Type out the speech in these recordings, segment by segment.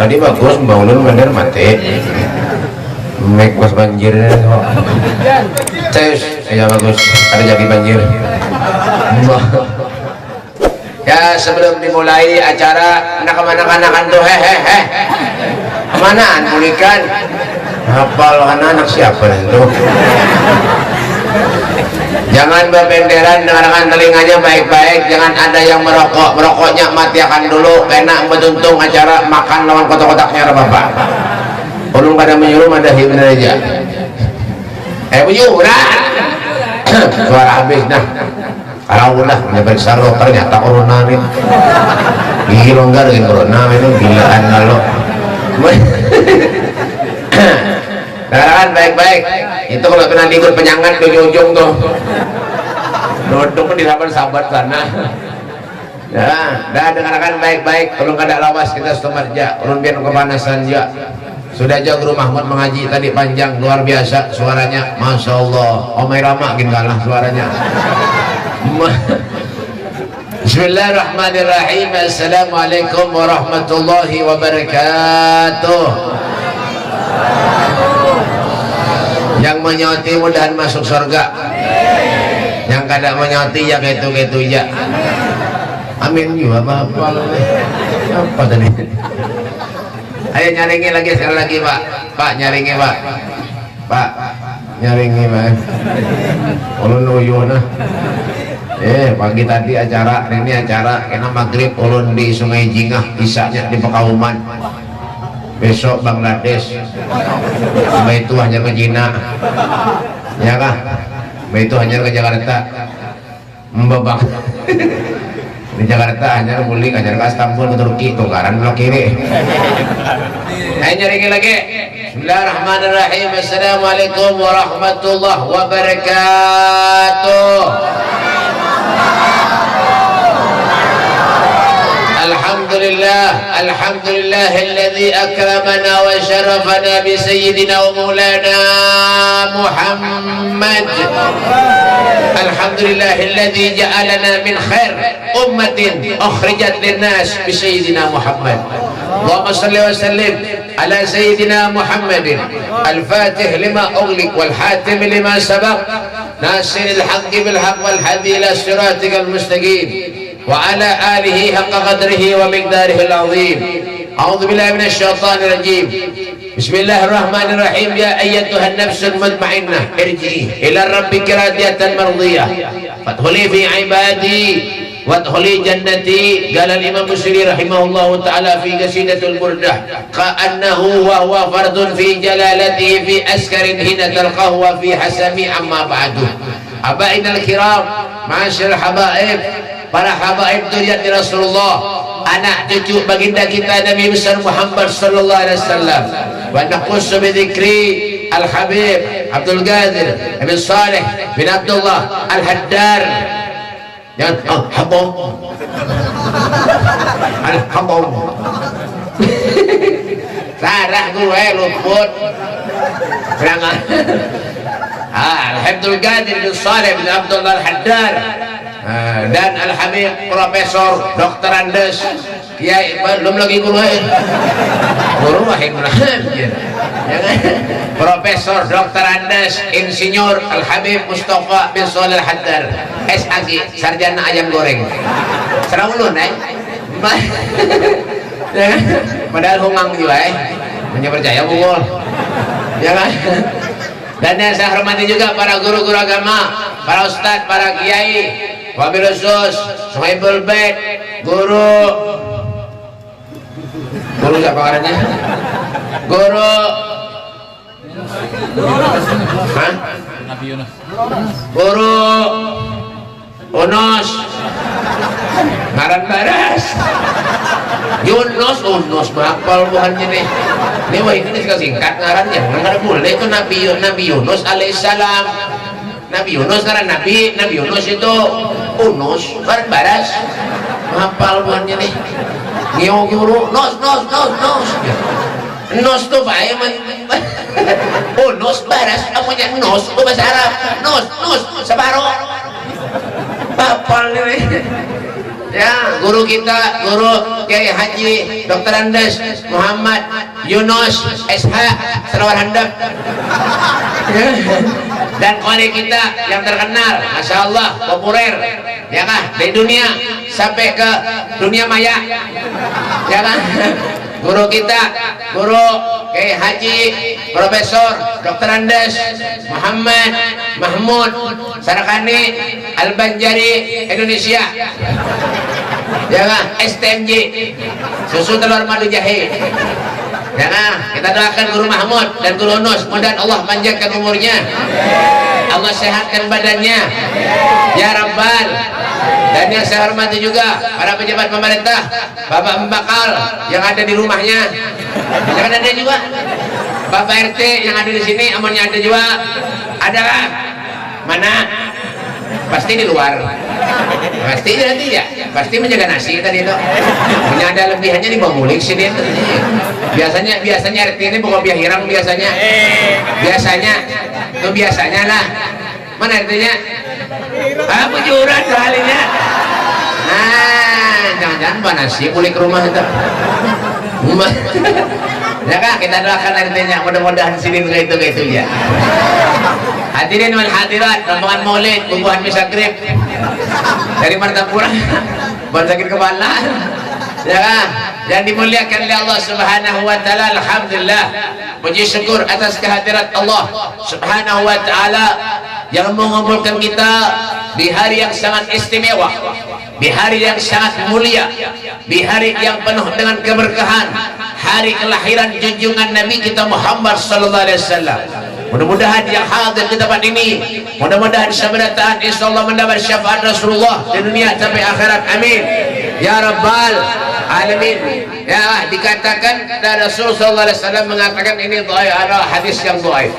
tadi bagus bangunan bener mati make pas banjirnya terus ya bagus ada jadi banjir. Ya sebelum dimulai acara anak-anak tuh hehehe kemanaan pulihkan hafal anak siapa itu. Jangan berbenderan, dengarkan telinganya baik-baik. Jangan ada yang merokoknya matiakan dulu. Enak betuntung acara makan lawan kotak-kotaknya bapak. Ulun pada menyuruh ada himna aja. Menyuruh suara habis nah. Kalau udah periksa lo ternyata corona nih. Gigi longgar dengan corona itu gilaan kalau. Dengarkan baik-baik. Itu kalau kena libur penyangan di ujung tuh duduk di hadapan sahabat sana. Ya, dah dengarkan baik-baik. Kalau kada lawas kita stomarja, ulun biar kepanasan ya. Sudah jauh Guru Mahmud mengaji tadi panjang luar biasa suaranya, masya Allah. Omai Rama gin kalah suaranya. Bismillahirrahmanirrahim. Assalamualaikum warahmatullahi wabarakatuh. Yang menyoti mudahan masuk surga, yang kada menyoti ya gitu-gitu ya. Amin juga apa tadi? Ayo nyaringi lagi sekali lagi pak nyaringi pak nyaringi pak ulun uyuh nah. Pagi tadi acara ini acara kena maghrib ulun di Sungai Jingah, isanya di Pekauman. Besok Bangladesh, itu hanya ke Cina, ya kah? Itu hanya ke Jakarta, membabak. Di Jakarta hanya mulik, hanya ke Istanbul, ke Turki, tukaran belok kiri. Ayo nyaringi lagi. Bismillahirrahmanirrahim. Assalamualaikum warahmatullahi wabarakatuh. الحمد لله الذي أكرمنا وشرفنا بسيدنا ومولانا محمد. الحمد لله الذي جعلنا من خير أمة أخرجت للناس بسيدنا محمد. اللهم صل وسلم على سيدنا محمد الفاتح لما أغلق والحاتم لما سبق ناصر الحق بالحق والهادي إلى صراطك المستقيم وعلى آله حق قدره ومقداره العظيم. أعوذ بالله من الشيطان الرجيم. بسم الله الرحمن الرحيم. يا أيتها النفس المطمئنة ارجعي إلى ربك راضية مرضية فادخلي في عبادي وادخلي جنتي. قال الإمام البصيري رحمه الله تعالى في قصيدة البردة كأنه وهو فرد في جلالته في أسكر حين تلقاه وفي حسم. أما بعد أبائنا الكرام معاشر الحبائب, para habaib dzurriyyati Rasulullah, anak cucu baginda kita Nabi besar Muhammad sallallahu alaihi wasallam. Wa naqussu bi dzikri Al-Habib Abdul Qadir bin Saleh bin Abdullah Al-Haddar. Yang habib Al-Habib sarah gue luput berangan. Al-Habib Abdul Qadir bin Saleh bin Abdullah Al-Haddar dan Al-Habib Profesor Dr. Andes Kiai belum lagi guru wahid Profesor Dr. Andes Insinyur Al-Habib Mustafa bin Shalih Al-Haddar SAG sarjana ayam goreng serang ulun padahal humang juga hanya percaya bungul ya kan. Dan yang saya hormati juga para guru-guru agama, para ustadz, para kiai, wabil khusus Sohibul Bait, guru siapa orangnya? Guru Nabi Yunus, guru Unus ngaran baras Unus mahapal bukannya nih. Ini wah ini singkat ngarannya nggak boleh itu Nabi Yunus alaihissalam. Nabi Yunus ngaran Nabi Yunus itu Unus ngaran baras mahapal bukannya nih. Ngiyo guru nos tuh baik Unus baras amunya nos itu bahasa Arab nos sabaro mahapal nih. Ya, guru kita, guru Kiai Haji Dr. Andes Muhammad Yunus SH Sarawar Handap. Dan kali kita yang terkenal, Masya Allah, populer, ya kan, dari dunia sampai ke dunia maya, ya kan. Guru kita, guru Kiai Haji Profesor Dr. Andes Muhammad Mahmud Sarakani Al-Banjari Indonesia, ya kan, STMJ, susu telur madu jahe. Ya nah, kita doakan Guru Mahmud dan Guru Nus, mudah Allah panjangkan umurnya, Allah sehatkan badannya, ya Rabbal. Dan yang saya hormati juga para pejabat pemerintah, Bapak Mbakal yang ada di rumahnya, jangan ada juga, Bapak RT yang ada di sini, amonnya ada juga, ada kan? Mana? Pasti di luar, pasti nanti ya, pasti menjaga nasi tadi itu. Punya ada lebihannya di bawah mulik sini. Biasanya RT ini bukan biah hirang biasanya lah. Mana RT-nya? Bujuran kalinya. Nah, jangan-jangan bawa nasi kulik rumah itu. Ya kan, kita doakan RT-nya, mudah-mudahan sini kayak itu ya. Hadirin wal hadirat, rombongan maulid, bubuhan misagrib dari Martapura, bukan sakit kepala, ya kan? Yang dimuliakan oleh Allah Subhanahu wa taala, alhamdulillah. Puji syukur atas kehadirat Allah Subhanahu wa taala yang mengumpulkan kita di hari yang sangat istimewa, di hari yang sangat mulia, di hari yang penuh dengan keberkahan, hari kelahiran junjungan Nabi kita Muhammad sallallahu alaihi wasallam. Mudah-mudahan yang hadir di tempat ini, mudah-mudahan sebenarnya insyaallah mendapat syafaat Rasulullah di dunia sampai akhirat, amin ya rabbal alamin. Ya, dikatakan dari Rasul sallallahu alaihi wasallam mengatakan ini dhaif, adalah hadis yang dhaif.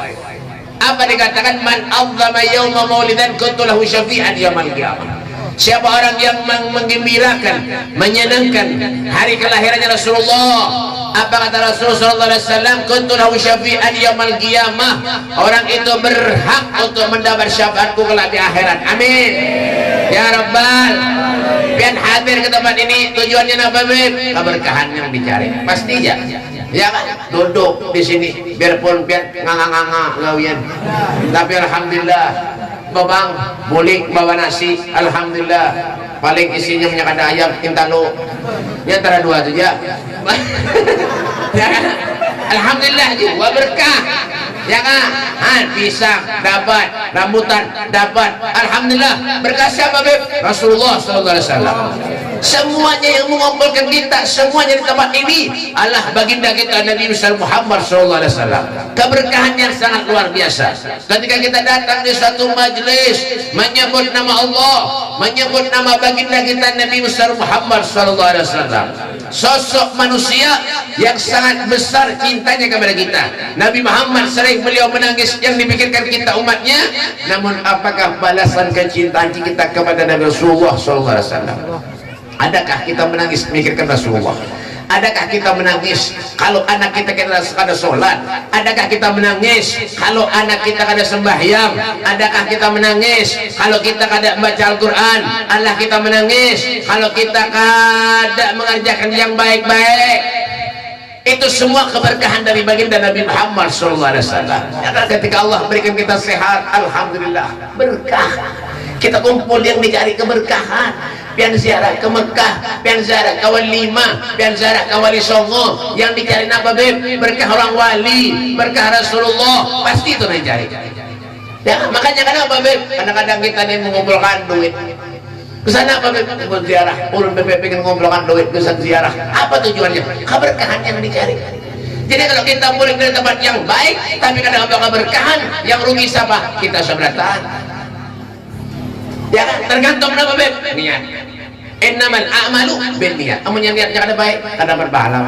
Apa dikatakan? Man azzama yauma maulidan kuntu lahu syafi'an yaumil qiyamah. Siapa orang yang menggembirakan, menyenangkan hari kelahirannya Rasulullah, apa kata Rasulullah sallallahu alaihi wasallam? Kuntu lahu syafi'an yaumil qiyamah. Orang itu berhak untuk mendapat syafaatku kelak di akhirat. Amin. Ya Rabbal. Biar hadir ke tempat ini tujuannya apa, Beb? Keberkahan yang dicari. Pasti ya. Ya kan? Duduk di sini biarpun biar nganga-nganga ngawian. Tapi alhamdulillah babang mulik bawa nasi, alhamdulillah. Paling isinya minyak ada ayam intalo. Ya antara dua aja. Ya kan? Alhamdulillah juga berkah. Ya kan? Pisang dapat, rambutan dapat, alhamdulillah. Berkah siapa, Beb? Rasulullah sallallahu alaihi wasallam. Semuanya yang mengumpulkan kita, semuanya di tempat ini adalah baginda kita Nabi Muhammad sallallahu alaihi wasallam. Keberkahan yang sangat luar biasa. Ketika kita datang di suatu majelis menyebut nama Allah, menyebut nama baginda kita Nabi Muhammad sallallahu alaihi wasallam, sosok manusia yang sangat besar cintanya kepada kita. Nabi Muhammad sering beliau menangis yang dipikirkan kita umatnya. Namun apakah balasan kecintaan kita kepada Nabi Rasulullah sallallahu alaihi wasallam? Adakah kita menangis memikirkan Rasulullah? Adakah kita menangis kalau anak kita kada sholat? Adakah kita menangis kalau anak kita kada sembahyang? Adakah kita menangis kalau kita kada baca Al-Quran? Allah kita menangis kalau kita kada mengerjakan yang baik-baik? Itu semua keberkahan dari baginda Nabi Muhammad SAW. Ketika Allah berikan kita sehat, alhamdulillah berkah. Kita kumpul yang dicari keberkahan. Pian ziarah ke Mekah, pian ziarah ke Wali 5, pian ziarah ke Wali Songo. Yang dicari apa, Beb? Berkah orang wali, berkah Rasulullah. Pasti itu yang dicari. Ya, makanya kenapa, Beb? Kadang-kadang kita nih mengumpulkan duit. Kesana apa, Beb? Buat ziarah. Urun Beb pengen mengumpulkan duit, kesana ziarah. Apa tujuannya? Keberkahan yang dicari. Jadi kalau kita mulai dari tempat yang baik, tapi kadang ada keberkahan, yang rugi siapa? Kita seberatan. Ya kan? Tergantung apa, Beb? Niat. Innamal a'malu binniyat. Amunnya niatnya kada baik, kada berpahala.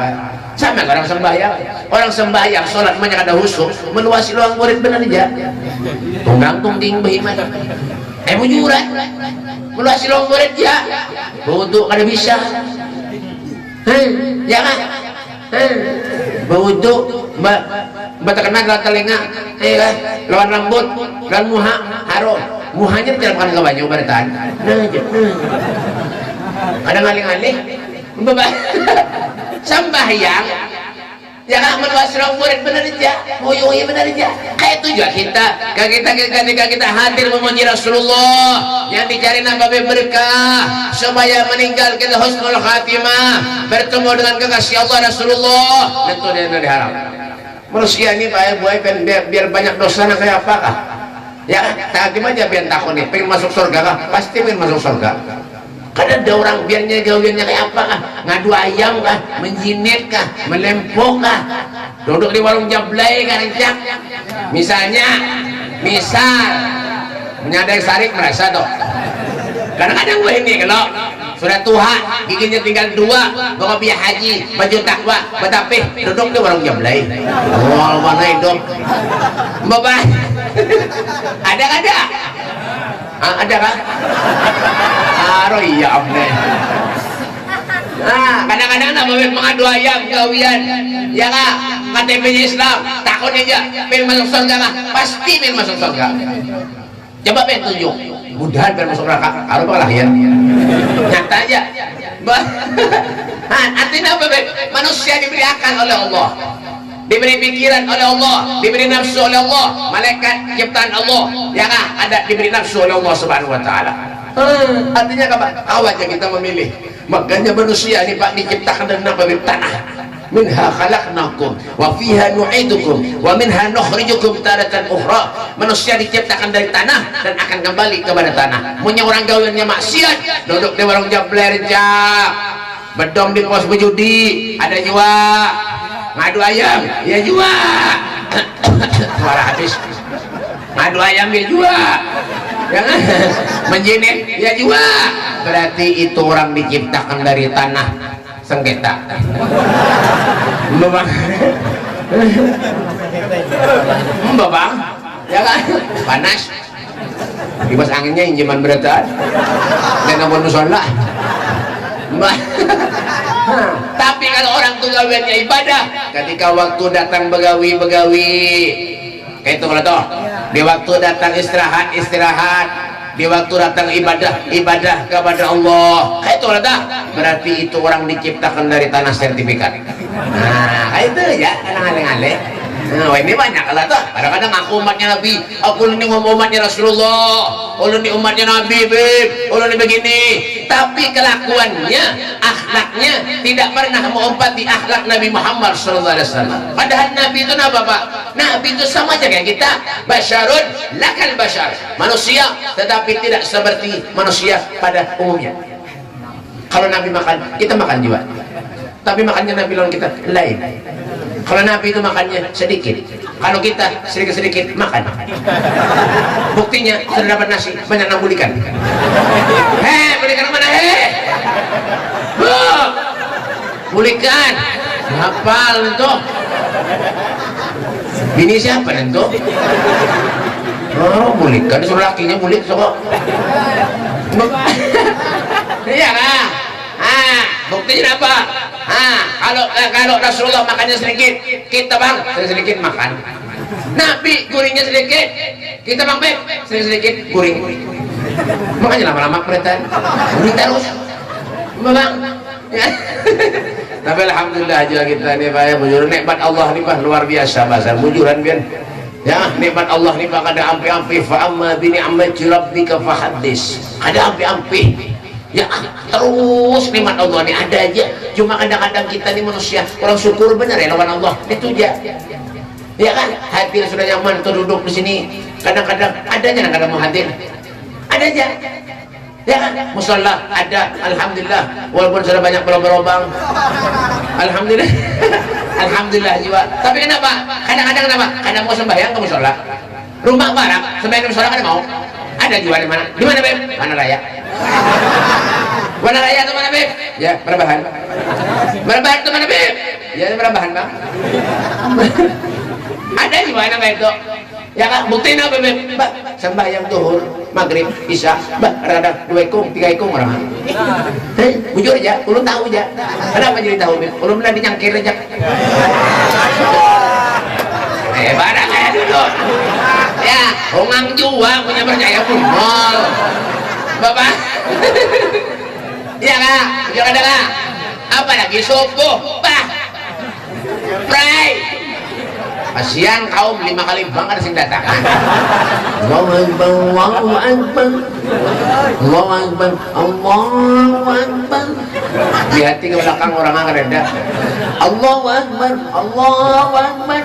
Sama orang sembahyang. Orang sembahyang salat mah kada khusyuk, meluasi luang murid benar aja. Tunggang tungting behiman. Bujuran. Meluasi luang murid ya. Wudu kada bisa. Ya kan? Wudu batakan dalam telinga, kan? Lawan rambut dan muha harum. Muhanya tidak akan ke baju bertahan. Kadang ngalih-ngalih sembahyang ya kan menwasrong murid bener aja nguyuhi bener aja kayak itu juga ketika kita hadir memuji Rasulullah yang dicari nabi berkah supaya meninggal kita husnul khatimah bertemu dengan kekasih Allah Rasulullah itu yang diharap manusia ini biar banyak dosa kayak apakah ya tak gimana biar takut nih pengen masuk surga kah pasti pengen masuk surga. Kadang ada orang biarnya gaulnya kayak apa kah? Ngadu ayam kah? Menjinit kah? Melempok kah? Duduk di warung jablay kah? Misal menyadari sarik merasa tuh. Kadang-kadang gue ini kalau sudah tua, giginya tinggal 2, bawa biaya haji, baju takwa, betapih, duduk di warung jablay. Oh, mana hidup? Bapak, ada? Ada kah? Aro iya amne. Kadang-kadang nama mengadu ayam gawian, ya kak, KTP Islam, takut aja, pengen masuk surga kah? Pasti pengen masuk surga. Coba pengen tunjuk, mudahan pengen masuk neraka, kalau apa lahir, nyata aja. Artinya apa? Manusia diberi akal oleh Allah. Diberi pikiran oleh Allah, diberi nafsu oleh Allah, malaikat ciptaan Allah, ya kan? Ada diberi nafsu oleh Allah Subhanahu wa taala. Artinya apa? Awal aja kita memilih. Makanya manusia ini Pak diciptakan dari tanah. Minha khalaqnakum wa fiha nu'idukum wa minha nukhrijukum taratan ukhra. Manusia diciptakan dari tanah dan akan kembali kepada tanah. Punya orang gaulnya maksiat, duduk di warung jabler bedom di pos berjudi, ada juga ngadu ayam ya juga suara habis ngadu ayam ya juga jangan menjinit ya juga berarti itu orang diciptakan dari tanah sengketa bang ya kan panas kibas anginnya injeman beretan dan namun musola tapi kalau orang tuh gawiannya ibadah ketika waktu datang begawi kayak itu kalau toh di waktu datang istirahat di waktu datang ibadah kepada Allah kayak itu kalau toh berarti itu orang diciptakan dari tanah sertifikat. Nah kayak itu ya kadang-kadang nah ini banyak lah tuh kadang-kadang aku umatnya Nabi aku ini ngomong umatnya Rasulullah ini umatnya Nabi ini begini tapi kelakuannya akhlaknya tidak pernah mengompati akhlak Nabi Muhammad SAW. Padahal Nabi itu apa Pak? Nabi itu sama aja kayak kita basyarun lakal basyar manusia tetapi tidak seperti manusia pada umumnya. Kalau Nabi makan kita makan juga tapi makannya Nabi lawan kita lain. Kalau Nabi itu makannya sedikit, kalau kita sedikit-sedikit makan. Buktinya sudah dapat nasi banyak nambulikan. Bulikan mana bulikan hafal itu bini siapa itu? Oh bulikan disuruh lakinya bulik sok. Iya kan? Buktinya apa? Kalau Rasulullah makannya sedikit, kita bang sedikit makan. Nabi guringnya sedikit, kita bang sedikit guring. Makanya lama-lama perhatian, guring terus, bang. Ya. Tapi alhamdulillah juga kita nih Pak ya, bujur nikmat Allah nih Pak luar biasa bahasa bujuran biar. Ya nikmat Allah nih Pak ada ampi-ampi. Fa amma bi ni'mati rabbika fahaddis. Ada ampi-ampi. Ya terus nikmat Allah ini ada aja cuma kadang-kadang kita ini manusia orang syukur benar ya lawan Allah itu aja ya kan hadir sudah nyaman tuh duduk di sini kadang-kadang adanya kadang mau hadir ada aja ya kan musola ada alhamdulillah walaupun sudah banyak berlobang alhamdulillah alhamdulillah juga tapi kenapa kadang-kadang kenapa kadang mau sembahyang ke musola rumah barang sembahyang ke musola kan mau ada juga di mana Beb mana raya mana raya atau mana Beb ya Merabahan atau mana Beb ya Merabahan bang ada di mana itu ya kan buktiin apa Beb mbak sembahyang zuhur maghrib isya mbak rada 2 ekong 3 ekong orang bujur aja ulun tahu aja kenapa jadi tahu Beb ulun bilang dinyangkir aja barang kayak dulu ya hongang juga punya percaya pun mal bapak ya ka. Apa lagi subuh, bah. Pray. Kasihan kaum 5 kali bangkar sing datang. Allahu Akbar, Allahu Akbar. Allahu Akbar, Allahu Akbar. Di hati ke belakang orang akan ada. Allahu Akbar, Allahu Akbar.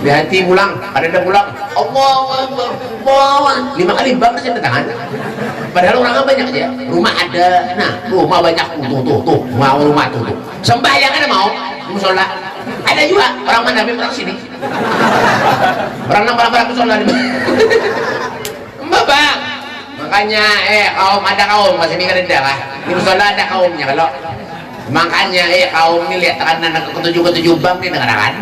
Di hati pulang, ada pulang. Allahu Akbar, Allahu Akbar. 5 kali bangkar sing datang. Padahal orang banyak aja. Rumah ada, nah rumah banyak tuh. Mau rumah tuh. Sembahyang ada mau, musola. Ada juga orang mana orang sini. Orang nampak musola. Mbak. Makanya kaum ada kaum masih mikir ada lah. Di musola ada kaumnya kalau. Makanya kaum ini lihat anak ketujuh bang di negara kan.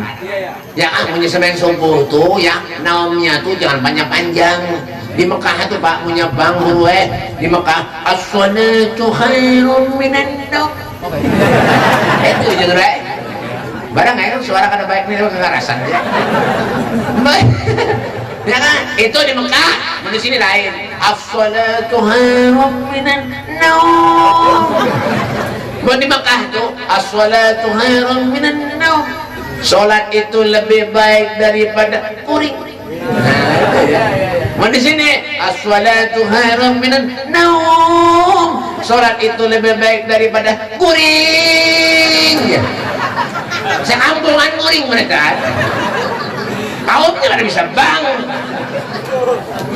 Ya punya semen subuh tuh ya naumnya tuh jangan panjang. Di Mekah tuh Pak punya bang di Mekah as-salatu khairun minan naum. Itu jeung barang kan suara kada baik nih kekerasan ya. Ya kan itu di Mekah, di sini lain. As-salatu khairun minan naum. Di Mekah tuh as-salatu khairun minan naum. Salat itu lebih baik daripada kuring. Nah, itu ya. Di sini as-salatu khairun minan naum. Salat itu lebih baik daripada kuring. Sekampungan kuring mereka. Kaumnya kada bisa bangun.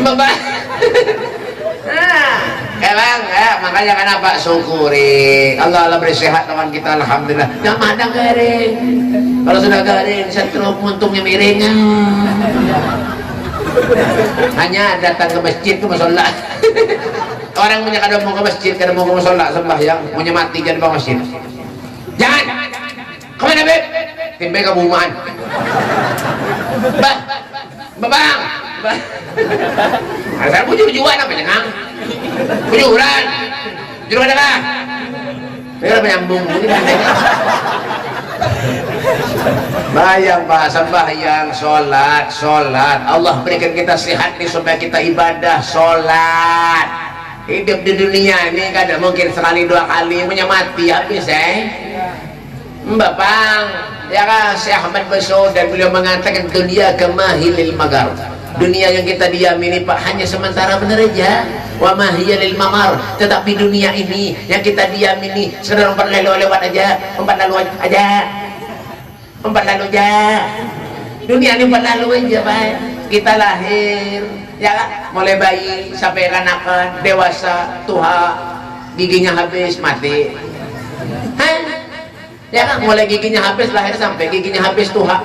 Mbak. Bang, makanya kenapa syukuri. Allah beri sehat teman kita, alhamdulillah. Yang ada garing. Kalau sudah garing, setruk untungnya miring. Hanya datang ke masjid ke musola. Orang punya kada mau ke masjid, kada mau ke musola sembahyang, punya mati jadi bang masjid. Jangan. Kemana beb? Timbe ke bumaan. Bang. Asal bujur-bujuan apa jangan? Bujuran. Jujur ada kah? Mereka menyambung. Bayang Pak, sembahyang, sholat. Allah berikan kita sehat nih supaya kita ibadah, sholat. Hidup di dunia ini kadang mungkin sekali 2 kali punya mati habis Mbak Bang, ya kan Syekh Ahmad Basud dan beliau mengatakan dunia kemahilil magar. Dunia yang kita diami ini Pak hanya sementara benar aja. Wa mahiyalil mamar. Tetapi dunia ini yang kita diami ini sekedar umpat lalu lewat aja, umpat lalu aja. Dunia ini umpat lalu aja Pak. Kita lahir, ya kan? Mulai bayi sampai kanakan, dewasa, tua, giginya habis mati. Ya kan mulai giginya habis lahir sampai giginya habis tua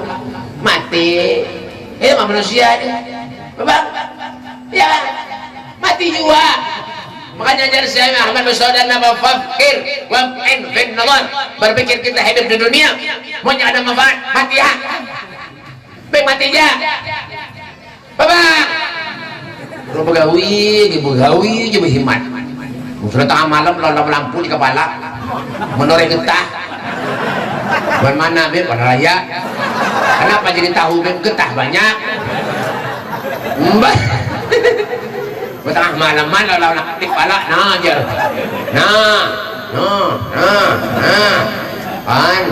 mati. Ini mah manusia ini. Bang. Ya kan? Mati juga. Makanya jadi saya Ahmad Basud nama fakir wa in fin nazar. Berpikir kita hidup di dunia mau ada manfaat mati ya. Mati aja. Bang. Kalau begawi je berhimat. Sudah tengah malam lampu di kepala. Menoreh getah. Bagaimana Beb? Pada raya. Kenapa jadi tahu Beb? Getah banyak. Mbak. Tengah malaman lalu nak di kepala. Nah jar. Nah. Kan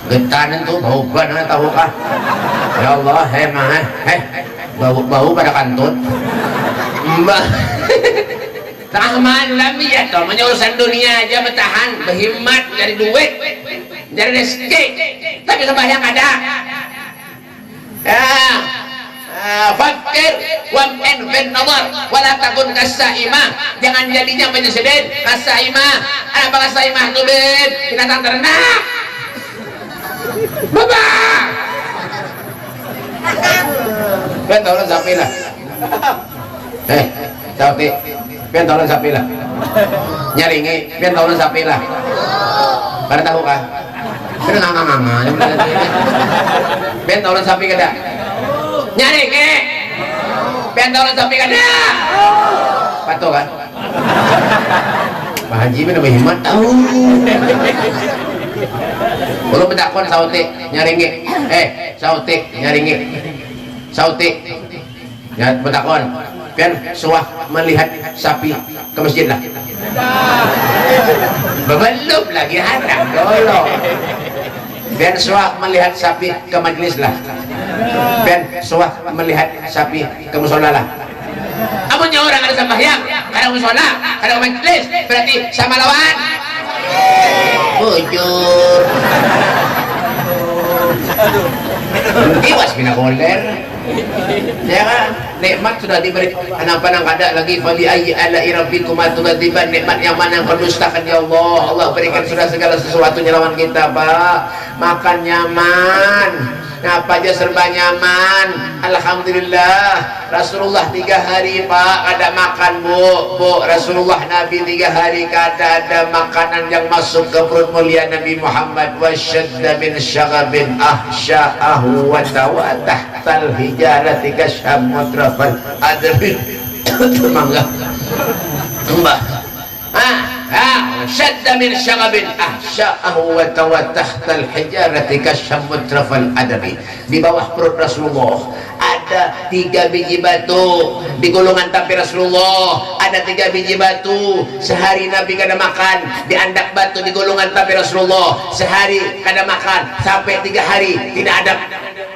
getah itu bau banget tahu kah? Ya Allah, bau pada kantut. Mbak. Tengah malam ya toh urusan dunia aja bertahan, berhimat dari duit, dari rezeki, tapi sembahyang ada. Fakir wam'in fin nazar wala takun kasaimah. Jangan jadinya penyesedin kasaimah. Apa kasaimah tuh Ben? Binatang ternak. Baba. Ben tolong sapilah. Sapi. Ben tolong sapilah. Nyaringi, ben tolong sapilah. Pada tahu kah? Ben nganga. Ben tolong sapi kada. Nyaringi. Ben tolong sapi kada. Patuh kan? Pak Haji lebih hemat tahu. Kalau bedakon sautik nyaringi. Sautik nyaringi. Sautik. Ya bedakon. Kan suah melihat sapi ke masjid lah. Belum lagi hadang dulu. Ben suah melihat sapi ke majlis lah. Ben suah melihat sapi ke musola lah. Amunnya orang ada sembahyang, kadang musola, kadang majlis, berarti sama lawan. Bujur. Iwas binagoler. Ya kan? Nikmat sudah diberi. Kenapa nang kada lagi? Fali ayyi ala'i rabbikuma tukadziban. Nikmat yang mana yang kau dustakan ya Allah? Allah berikan sudah segala sesuatunya lawan kita, Pak. Makan nyaman, apa aja serba nyaman. Alhamdulillah. Rasulullah 3 hari Pak ada makan, Bu. Rasulullah Nabi 3 hari kada ada makanan yang masuk ke perut mulia Nabi Muhammad. Wasyadda min syaghabin ahsya'ahu wa tahtal hijarati kasyamutrafal adrin. Mangga mbah syadda min syaghabin ahsya'ahu wa tahtal hijarati kasyamutrafal adri. Di bawah perut Rasulullah ada 3 biji batu. Di golongan tapi Rasulullah ada 3 biji batu. Sehari Nabi kada makan. Di andak batu di golongan tapi Rasulullah sehari kada makan sampai 3 hari tidak ada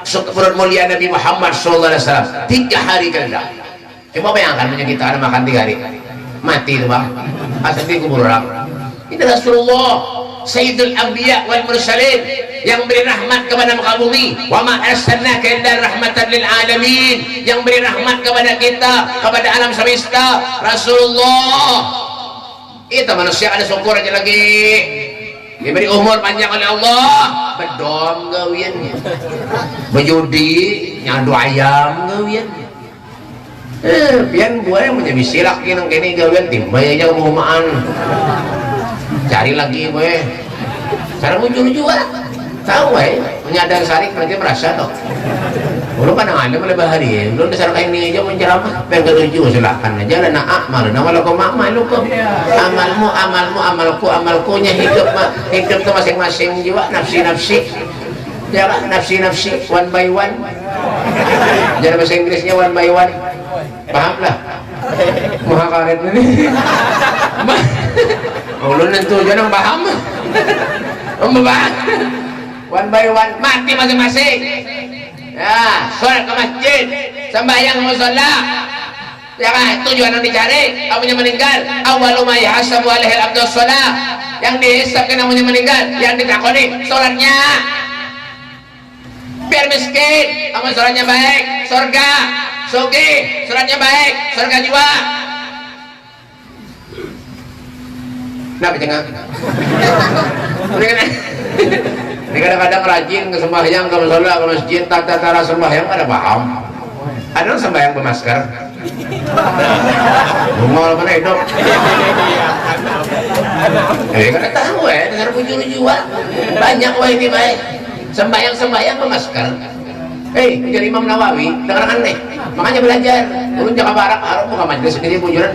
masuk ke perut mulia Nabi Muhammad sallallahu alaihi wasallam. 3 hari kada. Coba bayangkan punya kita ada makan 3 hari mati itu Bang. Asal di kubur orang. Itu Rasulullah Sayyidul Anbiya wal Mursalin yang beri rahmat kepada muka bumi. Wa ma arsalnaka illa rahmatan lil alamin, yang beri rahmat kepada kita, kepada alam semesta. Rasulullah itu manusia ada syukur aja lagi, diberi umur panjang oleh Allah. Bedom gawian, berjudi nyadu ayam gawian. Pian buaya menjadi silak kini gawian timbay aja umumaan. Cari lagi gue cara muncul juga tahu menyadar sarik nanti merasa toh belum kan ada malah bahari belum dasar kayak ini aja menceramah pengen ketujuh silakan aja dan amal nawalakum amalukum amalku nya hidup tuh masing-masing jiwa nafsi ya nafsi one by one jadi bahasa Inggrisnya one by one paham lah muha karet ini ulun nentu jangan paham membahas one by one mati masing-masing ya sholat ke masjid sembahyang musola ya kan tujuan yang dicari kamunya meninggal awwalu ma yahasabu alaihi abdus sholat yang dihisab kan kamunya meninggal yang ditakoni sholatnya biar miskin kamu sholatnya baik surga sugih sholatnya baik surga jiwa. Nah, jangan. Ini kadang-kadang rajin ke sembahyang, ke musola, ke masjid, tata cara sembahyang ada paham. Ada orang sembahyang bermasker. Bungol mana itu? Kada tahu dengar lucu-lucuan. Banyak ini baik. Sembahyang bermasker. Jadi Imam Nawawi, dengarkan nih. Makanya belajar. Ulun jaga barak harus buka majelis sendiri bujuran.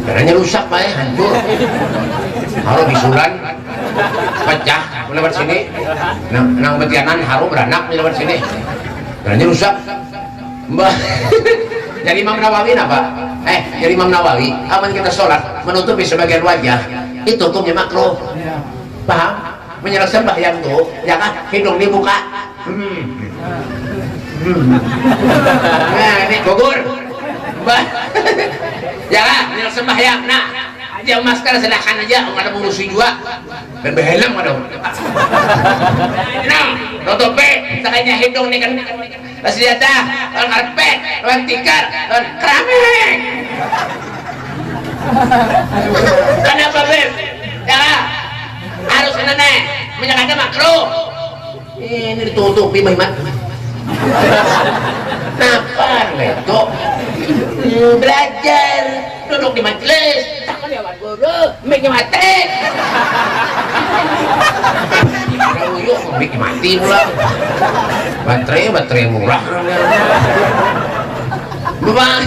Karena rusak hancur. Harus bisulan pecah lewat sini. Nang betianan harum beranak lewat sini. Karena rusak. Mbah. Jadi Imam Nawawi apa? Jadi Imam Nawawi, aman kita sholat menutupi sebagian wajah, itu hukumnya makruh. Paham? Menyerang sembahyang tuh, ya kan? Hidung dibuka. Nah ini gugur Mbah. Ya kan ini sembahyang nah aja masker silakan aja nggak ada ngurusi juga dan berhelm ada nah tutupi sakanya hidung nih kan senjata lawan karpet lawan tikar lawan keramik kenapa Beb ya harus nenek menyangka makruh ini ditutupi Mbah Napar leto belajar duduk di majelis takkan lewat guru miknya mati yuk miknya mati pula baterai murah bang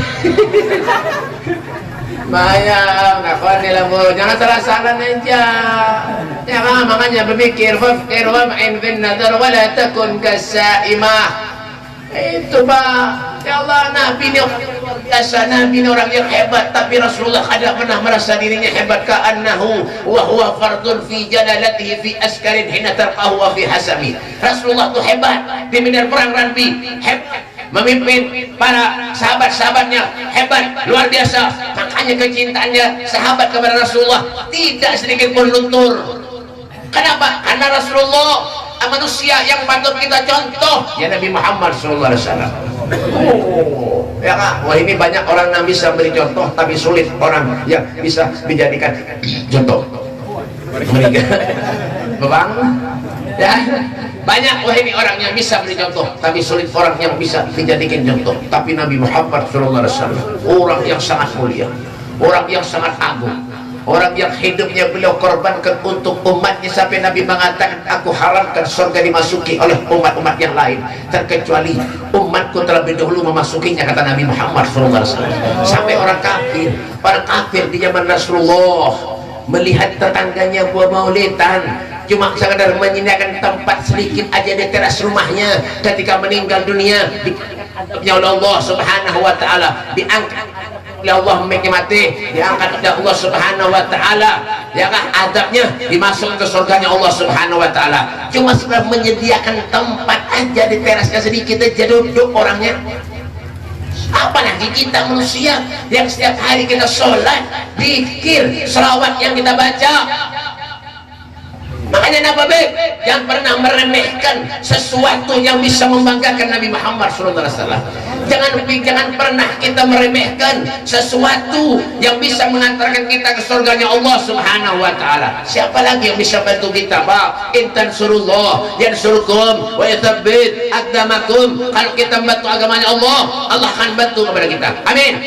bayang nakon nila mo jangan salah salah aja ya makanya berpikir fakir wa ma'in bin nadar wa la takun kasaimah itu Pak Ya Allah, Nabi ini luar biasa, Nabi ini orang yang hebat, tapi Rasulullah tidak pernah merasa dirinya hebat. Ka'annahu wa huwa fardun fi jalalatihi fi askarin hina tarqahu wa fi hasami. Rasulullah itu hebat di medan perang Ranbi, hebat memimpin para sahabat-sahabatnya, hebat, luar biasa. Makanya kecintaannya sahabat kepada Rasulullah tidak sedikit pun luntur. Kenapa? Karena Rasulullah manusia yang patut kita contoh ya Nabi Muhammad SAW. Ya Kak, wah ini banyak orang yang bisa beri contoh, tapi sulit orang yang bisa dijadikan contoh. Bang, ya banyak wah ini orang yang bisa beri contoh, tapi sulit orang yang bisa dijadikan contoh. Tapi Nabi Muhammad SAW orang yang sangat mulia, orang yang sangat agung, orang yang hidupnya beliau korbankan untuk umatnya sampai Nabi mengatakan, aku haramkan surga dimasuki oleh umat-umat yang lain terkecuali umatku terlebih dahulu memasukinya, kata Nabi Muhammad SAW. Sampai orang kafir di zaman Rasulullah melihat tetangganya buat maulidan, cuma sekadar menyediakan tempat sedikit aja di teras rumahnya, ketika meninggal dunia diangkatnya oleh Allah Subhanahu wa taala, diangkat oleh Allah mati, diangkat oleh Allah Subhanahu wa taala, ya kan, adabnya dimasukkan ke surganya Allah Subhanahu wa taala. Cuma sudah menyediakan tempat aja di terasnya sedikit aja duduk orangnya. Apalagi kita manusia yang setiap hari kita sholat, zikir, selawat yang kita baca. Makanya Nabi jangan pernah meremehkan sesuatu yang bisa membanggakan Nabi Muhammad SAW. Jangan pernah kita meremehkan sesuatu yang bisa mengantarkan kita ke surganya Allah Subhanahu wa taala. Siapa lagi yang bisa bantu kita, Pak? Intan surullah yansurkum wa yatsabbit aqdamakum. Kalau kita bantu agamanya Allah, Allah akan bantu kepada kita. Amin.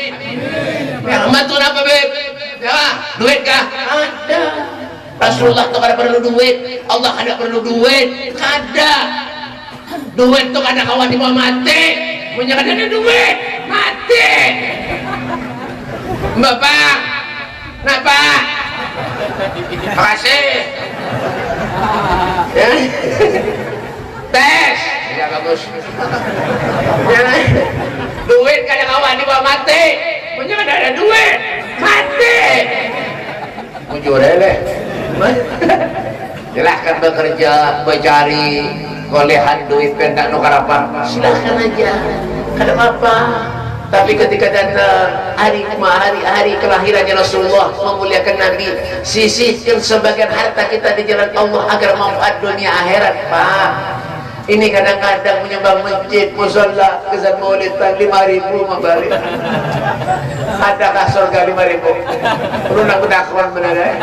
Ya, bantu apa, Beb? Ya, duit kah? Ada. Rasulullah itu kada perlu duit, Allah kada perlu duit, kada. Duit itu kada kawan di bawah mati, punya kada ada duit, mati. Bapak, kenapa? Makasih. Ya. Tes, ya bagus. Ya. Duit kada kawan di bawah mati, punya kada ada duit, mati. Mujur lele. Silahkan bekerja, mencari kolehan duit pendak nukar apa, silahkan aja, kada apa-apa. Tapi ketika datang hari kelahirannya Rasulullah, memuliakan Nabi, sisihkan sebagian harta kita di jalan Allah agar manfaat dunia akhirat, Pak. Ini kadang-kadang menyumbang masjid, musola, kesan maulid 5.000 membalik. Adakah surga 5.000? Perlu nak berdakwah benar ya?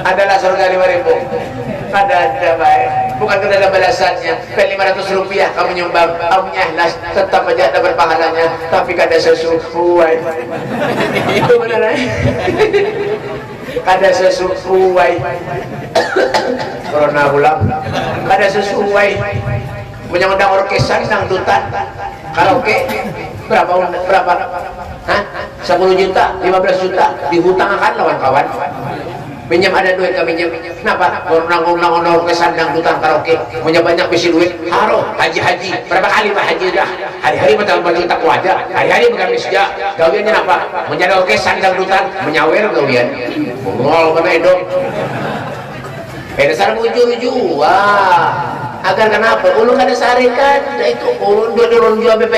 Adalah surga 5.000? Ada baik. Bukan kita ada balasannya. Kan 500 rupiah kamu nyumbang, kamu ikhlas, tetap aja ada berpahalanya. Tapi kada sesuai. Itu benar ya? Kada sesuai. Corona ulang. Kada sesuai. Menyandang orkesan, dangdutan, karaoke, berapa? Hah? 10 juta, 15 juta, dihutangkan lawan kawan. Pinjam ada duit kami pinjam. Kenapa? Orang orkesan, dangdutan, karaoke, punya banyak bisi duit. Haro, haji. Berapa kali Pak haji dah? Hari-hari betul kita kuada, hari-hari bukan misja. Gawiannya apa? Menjadi orkesan, dangdutan, menyawer gawian. Ngol mana itu? Dasar bujur-bujur. Wah. Agar kenapa? Ulun kada sarekan, itu ulun jual BP.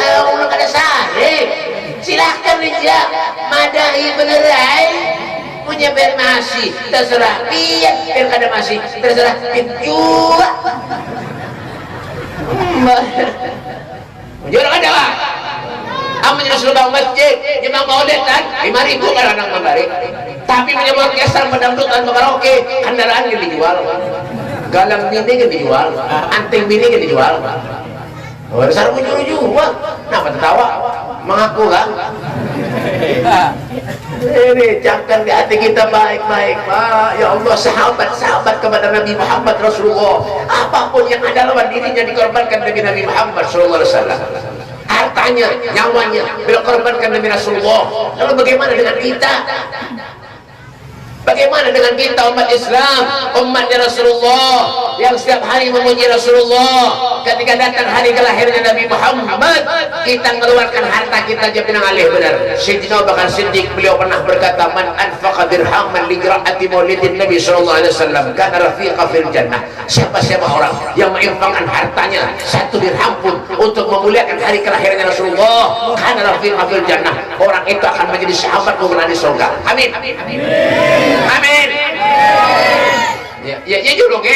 Ulun kada sarek. Silahkan aja, madahi benerai. Punya biar masih, terserah. Biar kada masih, terserah. Juga. Jual kada lah. Amanya sudah masjid, jemaah maulid kan 5.000 kan anak membari. Tapi punya orkestra pendangdutan karaoke, kendaraan yang dijual. Galang bini kan dijual, anting bini kan dijual. Oh, dasar ujung-ujung, wah, kenapa tertawa? Mengaku kan? Ini camkan di hati kita baik-baik, Pak. Ya Allah, sahabat-sahabat kepada Nabi Muhammad Rasulullah, apapun yang ada lawan dirinya dikorbankan demi Nabi Muhammad SAW. Hartanya, nyawanya dikorbankan demi Rasulullah. Lalu bagaimana dengan kita? Bagaimana dengan kita umat Islam, umatnya Rasulullah? yang setiap hari memuji Rasulullah. Ketika datang hari kelahiran Nabi Muhammad, kita mengeluarkan harta kita aja pinang alih benar. Sayyidina Abu Bakar Siddiq, beliau pernah berkata, man anfaqa dirhaman li qiraati maulidin Nabi sallallahu alaihi wasallam kana rafiqa fil jannah. Siapa orang yang menginfakkan hartanya 1 dirham pun untuk memuliakan hari kelahiran Rasulullah, kana rafiqa fil jannah, orang itu akan menjadi sahabat di surga. Amin. Amin. Ya julung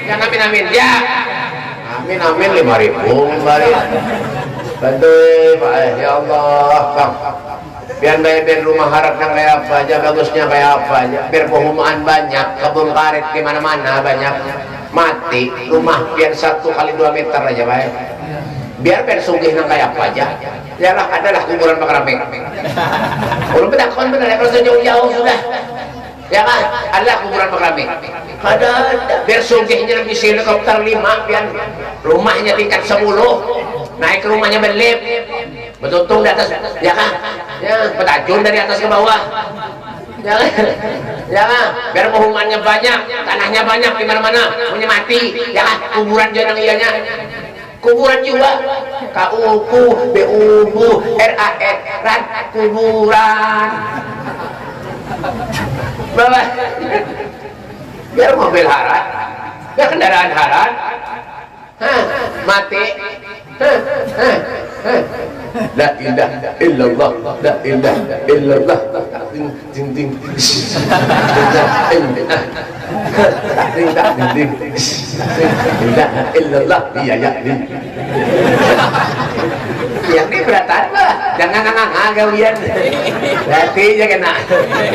yang amin ya. Amin 5.000 kembali. Bantu Pak, ya Allah Bang. Biar rumah harapnya kayak apa aja, bagusnya kayak apa aja, biar perumahan banyak, kebun karet di mana-mana banyak, mati rumah biar 1 kali 2 meter aja baik. Biar sugih nang kayak apa aja. Yalah adalah kuburan Bakarame. Udah bedakon bener ya, kalau jauh-jauh sudah. Ya kan? Adalah kuburan Bakarame. Ada. Biar sugihnya bisa helikopter 5, biar rumahnya tingkat 10. Naik ke rumahnya berlip. Betuntung di atas, ya kan? Ya, petajun dari atas ke bawah. Ya kan? Ya kan? Biar perumahannya banyak, tanahnya banyak di mana-mana, punya mati. Ya kan? Kuburan jangan ianya. Kuburan juga KUKU BUBU RAN ran kuburan bawa biar mobil harat, biar kendaraan harat, mati. La ilaha illallah, la ilaha illallah, ding ding illallah, iya ya yang ini beratan lah, jangan gawian berarti ya kena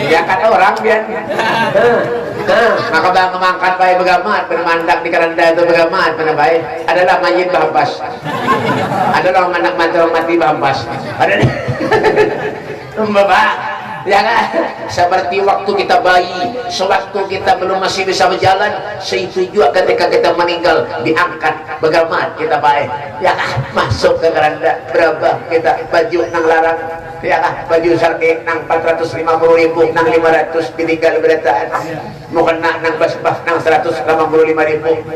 ya kata orang biar maka bang mengangkat baik begamat bermandak di keranda itu begamat mana baik adalah mayit bahas adalah anak mantul mati bahas ada Bapak ya kan? Seperti waktu kita bayi, sewaktu kita belum masih bisa berjalan, seitu juga ketika kita meninggal diangkat begamat kita baik ya kan? Masuk ke keranda berapa kita baju nang larang ya kan? Baju sarki nang 450.000 nang 500 ditinggal berataan mau kena nang basbah nang 185.000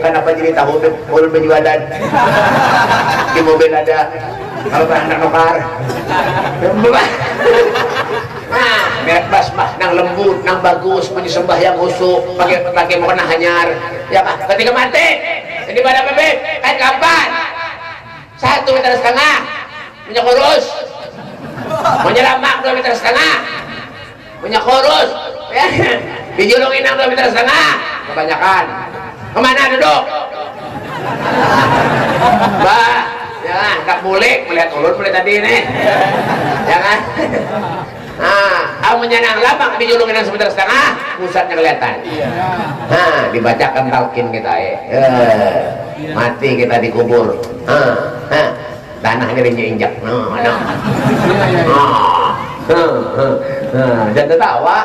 karena jadi tahu ulun penjualan di mobil ada kalau anak nokar nah merek basmah nang lembut nang bagus punya sembahyang khusyuk pakai mau kena hanyar ya pak ketika mati jadi pada bebek kan kapan 1,5 meter punya kurus punya lamak 2,5 meter punya kurus ya dijulungin nang 2,5 meter kebanyakan kemana duduk mbak ya tak boleh melihat ulun boleh tadi nih ya kan amunnya nang lapang dijulungin nang 1,5 meter pusatnya kelihatan nah dibacakan talqin kita mati kita dikubur tanahnya diinjak jangan tertawa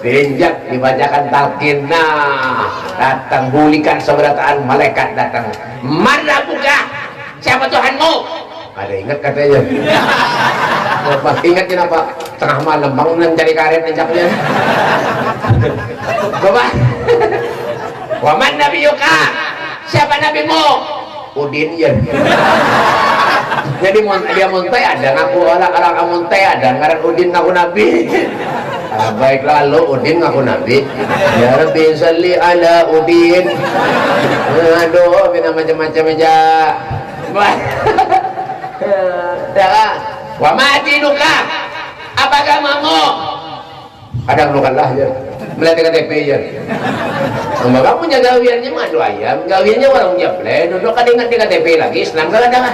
diinjak dibacakan talqin datang bulikan seberataan malaikat datang mana buka siapa Tuhanmu ada ingat katanya ingat kenapa tengah malam bangun cari karet injaknya Bapak waman nabi yuka siapa nabimu Udin ya jadi dia muntai ada ngaku orang muntai ada ngaran Udin ngaku nabi baik lalu Udin ngaku nabi ya Rabbi salli ala Udin aduh bina macam-macam aja wa ma'adinuka apa agamamu kadang lukalah ya melihat KTP ya kamu punya gawiannya madu ayam gawiannya warung jablay duduk kan ingat di KTP lagi Islam gak ada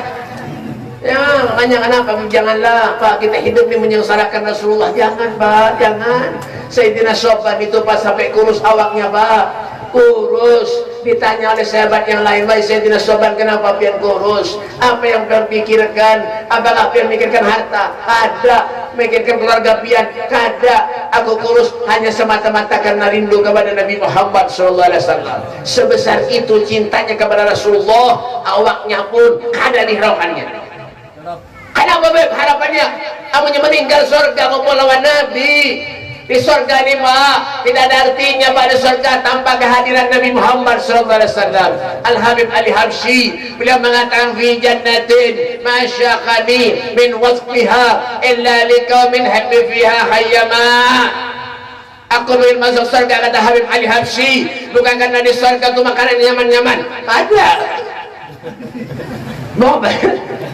ya makanya kenapa janganlah Pak kita hidup ini menyengsarakan Rasulullah jangan Pak jangan Sayyidina Soban itu pas sampai kurus awaknya Pak kurus ditanya oleh sahabat yang lain baik Sayyidina Soban kenapa pian kurus apa yang pian pikirkan apakah pian mikirkan harta ada mikirkan keluarga pian kada aku kurus hanya semata-mata karena rindu kepada Nabi Muhammad SAW sebesar itu cintanya kepada Rasulullah awaknya pun kada dihiraukannya kenapa beb harapannya amunya meninggal surga ngumpul lawan Nabi Di surga ini Pak, tidak ada artinya pada surga tanpa kehadiran Nabi Muhammad sallallahu alaihi wasallam. Al-Habib Al-Habsyi beliau mengatakan fi jannatin masyaqani min wasfiha illa liqaumin habbi fiha hayyama. Aku ingin masuk surga, kata Habib Al-Habsyi, bukan karena di surga itu makanan nyaman-nyaman. Ada.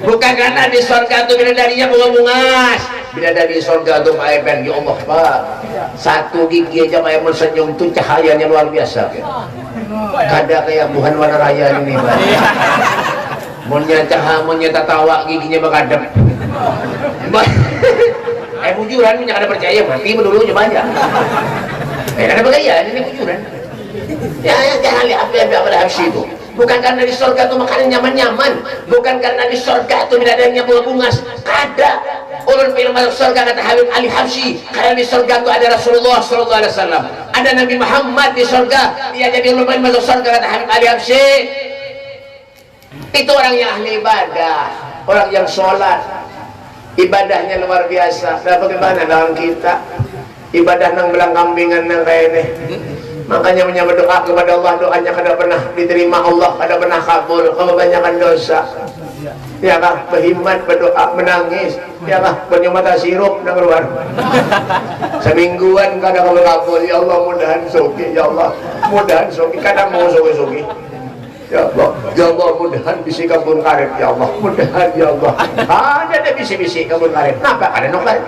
Bukan karena di surga itu bidadarinya bunga-bungas. Bidadari surga itu Pak Eben, ya Allah Pak, satu gigi aja Pak Eben senyum itu cahayanya luar biasa. Kada kayak buhan warna raya ini Pak. Maunya cahaya, maunya tatawa, giginya mengadep. Bujuran punya kada percaya mati dulunya banyak. Kada percaya ini bujuran. Ya jangan lihat apa Habsyi itu. Bukan karena di surga itu makanan nyaman-nyaman, bukan karena di surga itu bidadarinya bunga-bungas. Kada. Ulun pengen masuk surga, kata Habib Al-Habsyi, karena di surga itu ada Rasulullah sallallahu alaihi wasallam, ada Nabi Muhammad di surga. Dia jadi ulun pengen masuk surga, kata Habib Al-Habsyi. Itu orang yang ahli ibadah, orang yang sholat, ibadahnya luar biasa. Dan bagaimana dalam kita ibadah nang belang kambingan nang kayak ini. Makanya menyebut doa kepada Allah, doanya kada pernah diterima Allah, kada pernah kabul, kebanyakan dosa. Ya kah, berhimmat, berdoa, menangis. Ya kah, punya mata sirup nang keluar. Semingguan kada kabul. Ya Allah, mudahan suki. Ya Allah, mudahan suki. Kada mau suki-suki. Ya Allah, mudahan bisi kabun karet. Ya Allah, mudahan ya Allah. Ada bisi-bisi kabun karet. Kenapa kada nok karet?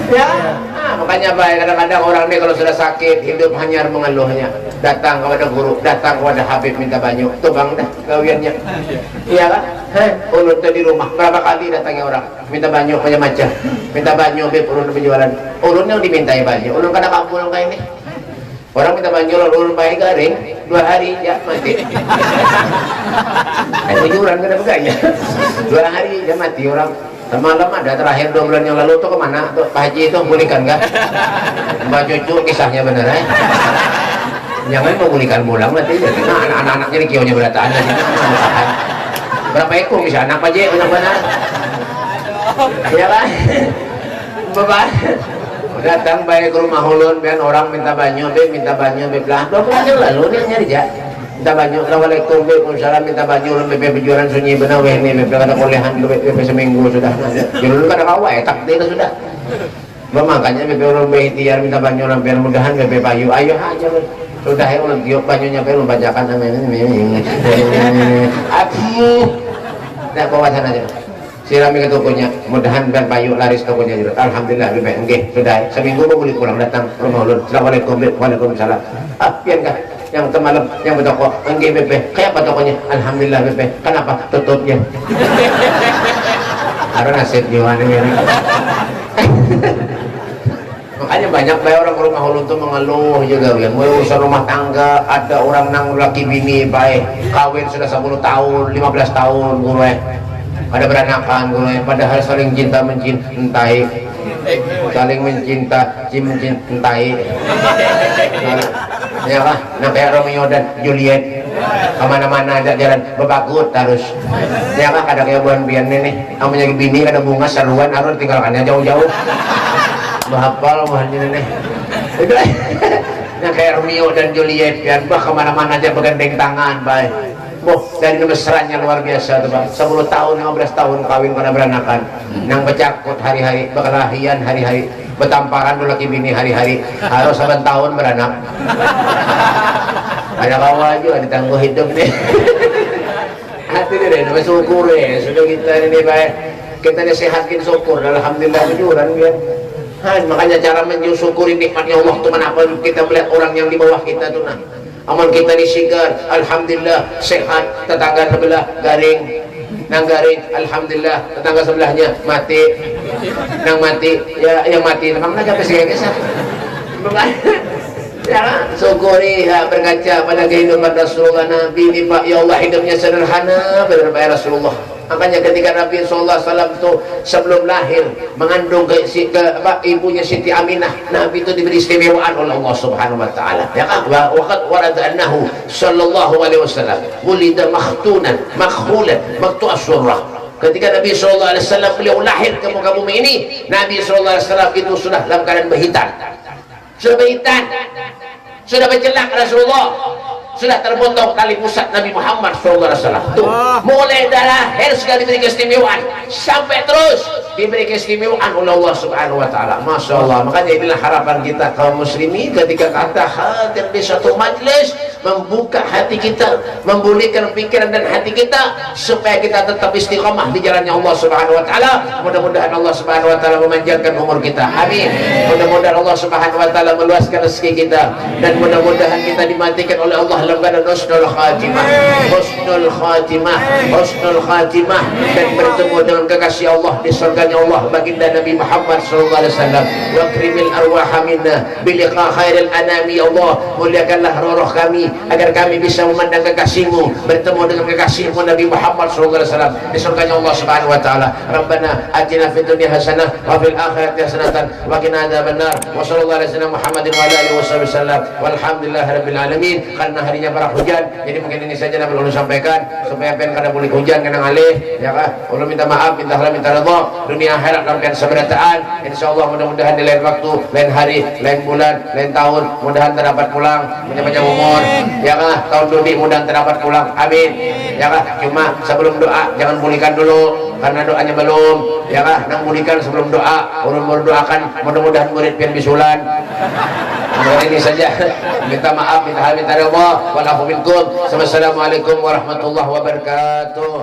Ya, makanya baik kadang-kadang orang ini kalau sudah sakit hidup hanya mengeluhnya, datang kepada guru, datang kepada Habib minta banyu, tuh bang dah gawiannya, iya kan? Ulun di rumah berapa kali datangnya orang minta banyu macam-macam, minta banyu beb ulun berjualan, ulun yang dimintai banyu, ulun kada kampung kayak ini, orang minta banyu ulun bayar garing 2 hari ya mati, bujuran kada begaya, 2 hari ya mati orang. Semalam ada terakhir 2 bulan yang lalu tuh kemana tuh Pak Haji itu pulihkan kan Mbak Cucu kisahnya bener ya jangan mau pulihkan pulang nanti jadi anak-anaknya di kionya berataan lagi berapa ekor bisa anak Pak Haji benar-benar ya kan beban datang baik ke rumah ulun ben orang minta banyu belah 2 bulan yang lalu dia nyari ja minta banyu, assalamualaikum, waalaikumsalam, minta banyu, bebe berjualan sunyi benar, weh nih, bebe kada kolehan, bebe seminggu sudah, jadi kada kawai, takdir sudah. Makanya bebe orang beikhtiar minta banyu, lampir mudahan bebe payu, ayo aja, sudah ya ulang tiup banyunya, bebe bacakan ini, aduh, dah bawa sana aja. Sirami ke tokonya, mudahan biar payu laris tokonya juga. Alhamdulillah, bebe, enggak, sudah, seminggu mau boleh pulang datang rumah ulun, assalamualaikum, waalaikumsalam, pian kah? Yang temalam, yang bertoko, enggak BP, kayak apa tokonya? Alhamdulillah BP, kenapa? Tutupnya ada nasib gimana ini makanya banyak bayar orang ke rumah ulun tuh mengeluh juga ya, mau urusan rumah tangga, ada orang nang laki bini baik, kawin sudah 10 tahun, 15 tahun gue ada beranakan gue, padahal saling cinta mencintai, saling mencintai ya kah, nah kayak Romeo dan Juliet kemana-mana ada jalan bebagut terus ya kah, kadang kayak buan bian ini namanya bini ada bunga seruan harus tinggalkannya jauh-jauh bahapal bahannya ini nah kayak Romeo dan Juliet biar bah kemana-mana aja bergandeng tangan baik dari mesranya luar biasa tuh bang, 10 tahun 15 tahun kawin pada beranakan nang becakut hari-hari berkelahian hari-hari betamparan dulu laki bini hari-hari harus 7 tahun beranak ada kawan juga ditangguh hidup nih hati deh bersyukur ya sudah kita ini baik kita disehatkan syukur alhamdulillah bujuran biar makanya cara mensyukuri nikmatnya Allah tuh kenapa kita melihat orang yang di bawah kita tuh nah aman kita disigar, alhamdulillah sehat, tetangga sebelah garing, nang garing, alhamdulillah tetangga sebelahnya mati, nang mati, ya yang mati, memang naga pesek kesah, ya syukuri ya, berkaca pada kehidupan Rasulullah Nabi ini Pak, ya Allah hidupnya sederhana benar Pak Rasulullah. Makanya ketika Nabi SAW itu sebelum lahir mengandung ke ibunya Siti Aminah, Nabi itu diberi istimewaan oleh Allah Subhanahu Wa Taala. Ya kan? Waqad warada annahu sallallahu alaihi wasallam wulida makhtunan makhulan maktu asyurah. Ketika Nabi SAW beliau lahir ke muka bumi ini, Nabi SAW itu sudah dalam keadaan berhitan, sudah bercelak Rasulullah, sudah terpotong tali pusat Nabi Muhammad SAW. Tuh, mulai dari lahir sudah diberi keistimewaan sampai terus diberi keistimewaan oleh Allah Subhanahu Wa Taala. Masya Allah. Makanya inilah harapan kita kaum muslimin ketika kita hadir di suatu majlis, membuka hati kita, memulihkan pikiran dan hati kita supaya kita tetap istiqamah di jalannya Allah Subhanahu Wa Taala. Mudah-mudahan Allah Subhanahu Wa Taala memanjangkan umur kita. Amin. Mudah-mudahan Allah Subhanahu Wa Taala meluaskan rezeki kita, dan mudah-mudahan kita dimatikan oleh Allah dalam keadaan husnul khatimah, husnul khatimah, dan bertemu dengan kekasih Allah di surganya Allah baginda Nabi Muhammad sallallahu alaihi wasallam. Wa krimil arwah minna biliqa khairil anami. Allah, muliakanlah roh kami agar kami bisa memandang kekasihmu, bertemu dengan kekasihmu Nabi Muhammad sallallahu alaihi wasallam di surganya Allah Subhanahu wa taala. Rabbana atina fid dunya hasanah wa fil akhirati hasanatan wa qina adzabannar. Wa sallallahu alaihi wasallam Muhammadin wa ala alihi wasallam. Walhamdulillahirabbil alamin. Karena harinya para hujan, jadi mungkin ini saja yang perlu sampaikan supaya pen kada boleh hujan kena alih, ya kah? Allah minta maaf, minta redha, dunia akhirat dalam keadaan seberataan. Insyaallah mudah-mudahan di lain waktu, lain hari, lain bulan, lain tahun, mudahan terdapat pulang panjang umur, ya kah? Tahun dudi mudahan terdapat pulang. Amin. Ya kah? Cuma sebelum doa jangan pulihkan dulu karena doanya belum, ya kah? Nang pulihkan sebelum doa, urun doakan mudah-mudahan murid pian bisulan. Ini saja, minta maaf, minta redha, walafu minkum. Wassalamualaikum warahmatullahi wabarakatuh.